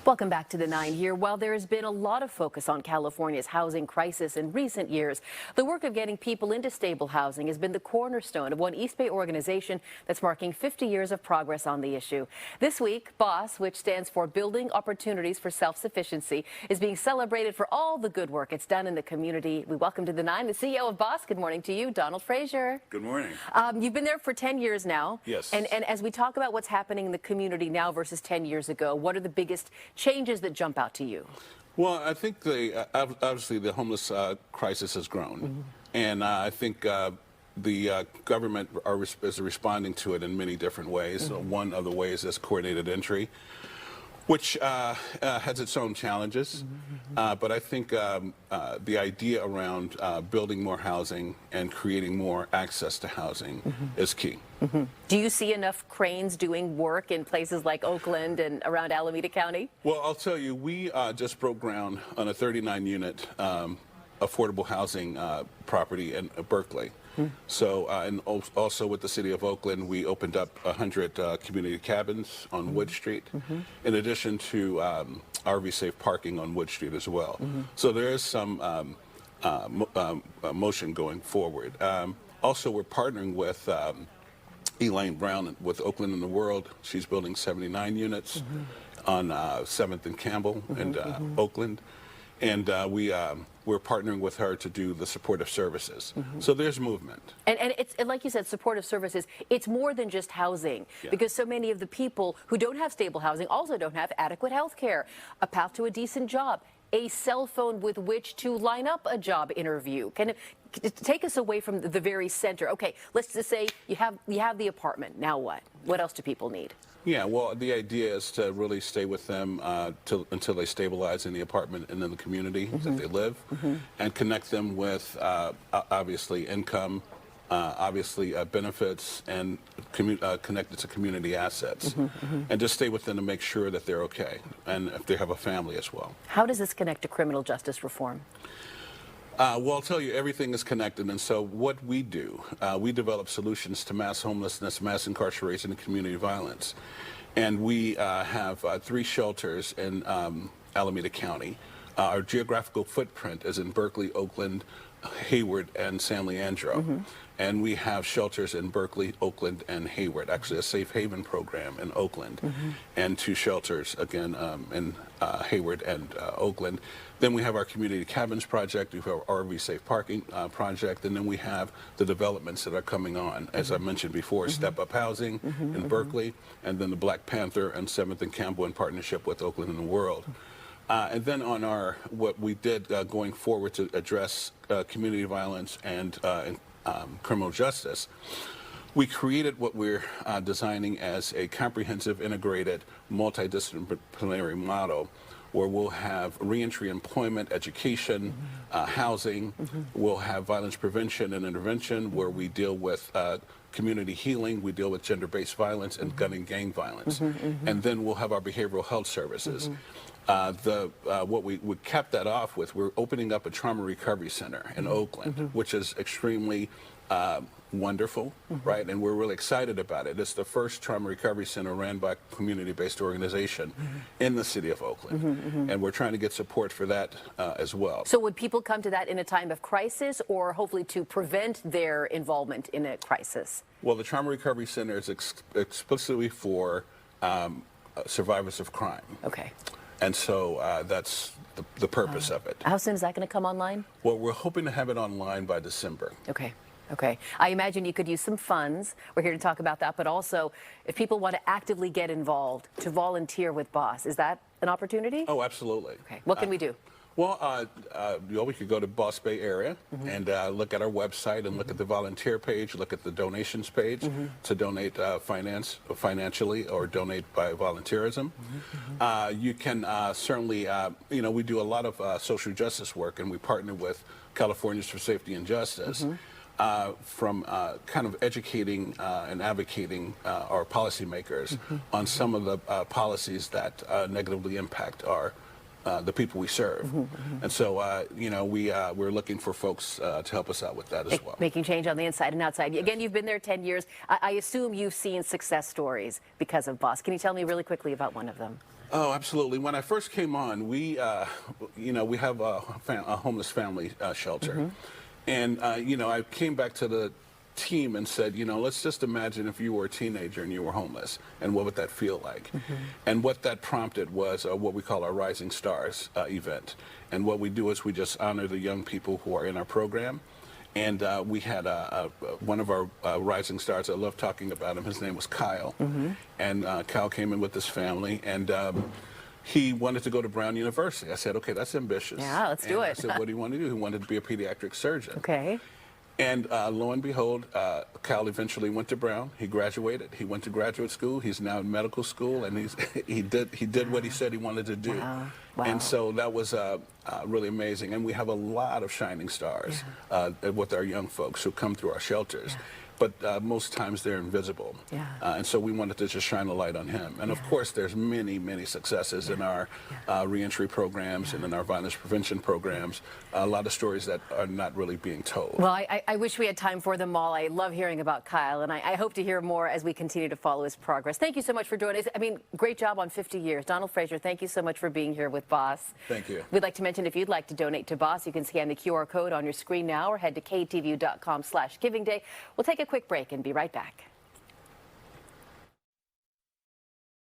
Welcome back to the 9 here. While there has been a lot of focus on California's housing crisis in recent years, the work of getting people into stable housing has been the cornerstone of one East Bay organization that's marking 50 years of progress on the issue. This week, BOSS, which stands for Building Opportunities for Self Sufficiency, is being celebrated for all the good work it's done in the community. We welcome to the 9 the CEO of BOSS. Good morning to you, Donald Frazier. Good morning. You've been there for 10 years now. Yes. And as we talk about what's happening in the community now versus 10 years ago, what are the biggest changes that jump out to you? Well, I think obviously the homeless crisis has grown, and I think the government is responding to it in many different ways. One of the ways is coordinated entry, which has its own challenges, but I think the idea around building more housing and creating more access to housing is key. Do you see enough cranes doing work in places like Oakland and around Alameda County? Well, I'll tell you, we just broke ground on a 39-unit affordable housing property in Berkeley. So, and also with the city of Oakland, we opened up 100 community cabins on Wood Street, in addition to RV safe parking on Wood Street as well. So there is some motion going forward. Also, we're partnering with Elaine Brown with Oakland in the World. She's building 79 units on 7th and Campbell and Oakland. And we're partnering with her to do the supportive services. So there's movement. And like you said, supportive services, it's more than just housing, because so many of the people who don't have stable housing also don't have adequate health care, a path to a decent job, a cell phone with which to line up a job interview. Take us away from the very center. Okay, let's just say you have the apartment. Now what? What else do people need? Yeah, well, the idea is to really stay with them until they stabilize in the apartment and in the community that they live, and connect them with obviously income, obviously benefits, and connected to community assets, and just stay with them to make sure that they're okay, and if they have a family as well. How does this connect to criminal justice reform? Well, I'll tell you, everything is connected, and so what we do, we develop solutions to mass homelessness, mass incarceration, and community violence. And we have 3 shelters in Alameda County. Our geographical footprint is in Berkeley, Oakland, Hayward, and San Leandro. And we have shelters in Berkeley, Oakland, and Hayward, actually a safe haven program in Oakland, and 2 shelters, again, in Hayward and Oakland. Then we have our community cabins project, we have our RV safe parking project, and then we have the developments that are coming on, as I mentioned before, Step Up Housing in Berkeley, and then the Black Panther and 7th and Campbell in partnership with Oakland and the World. And then on what we did going forward to address community violence and criminal justice, we created what we're designing as a comprehensive, integrated, multidisciplinary model where we'll have reentry employment, education, housing. We'll have violence prevention and intervention, where we deal with community healing, we deal with gender-based violence and gun and gang violence. And then we'll have our behavioral health services. What we capped that off with, we're opening up a trauma recovery center in Oakland, which is extremely wonderful, right? And we're really excited about it. It's the first trauma recovery center ran by a community-based organization in the city of Oakland. And we're trying to get support for that as well. So would people come to that in a time of crisis, or hopefully to prevent their involvement in a crisis? Well, the trauma recovery center is explicitly for survivors of crime. Okay. And so that's the purpose of it. How soon is that going to come online? Well, we're hoping to have it online by December. Okay. Okay. I imagine you could use some funds. We're here to talk about that. But also, if people want to actively get involved, to volunteer with BOSS, is that an opportunity? Oh, absolutely. Okay. What can we do? Well, we could go to BOSS Bay Area and look at our website and look at the volunteer page, look at the donations page to donate financially or donate by volunteerism. You can certainly, we do a lot of social justice work, and we partner with Californians for Safety and Justice. From kind of educating and advocating our policymakers on some of the policies that negatively impact the people we serve. And so, we're looking for folks to help us out with that as well. Making change on the inside and outside. Again, you've been there 10 years. I assume you've seen success stories because of BOSS. Can you tell me really quickly about one of them? Oh, absolutely. When I first came on, we have a homeless family shelter. And, I came back to the team and said, let's just imagine if you were a teenager and you were homeless, and what would that feel like? And what that prompted was what we call our Rising Stars event. And what we do is we just honor the young people who are in our program. And we had one of our rising stars. I love talking about him. His name was Kyle. And Kyle came in with his family, and he wanted to go to Brown University. I said, okay, that's ambitious. Yeah, let's do it. I said, what do you want to do? He wanted to be a pediatric surgeon. Okay. And lo and behold, Kyle eventually went to Brown. He graduated. He went to graduate school. He's now in medical school, and he did what he said he wanted to do. Wow. Wow. And so that was really amazing. And we have a lot of shining stars with our young folks who come through our shelters. But most times they're invisible. And so we wanted to just shine a light on him. And of course, there's many, many successes in our reentry programs and in our violence prevention programs. A lot of stories that are not really being told. Well, I wish we had time for them all. I love hearing about Kyle, and I hope to hear more as we continue to follow his progress. Thank you so much for joining us. I mean, great job on 50 years. Donald Frazier, thank you so much for being here with BOSS. Thank you. We'd like to mention if you'd like to donate to BOSS, you can scan the QR code on your screen now or head to ktvu.com/giving day. We'll take a quick break and be right back.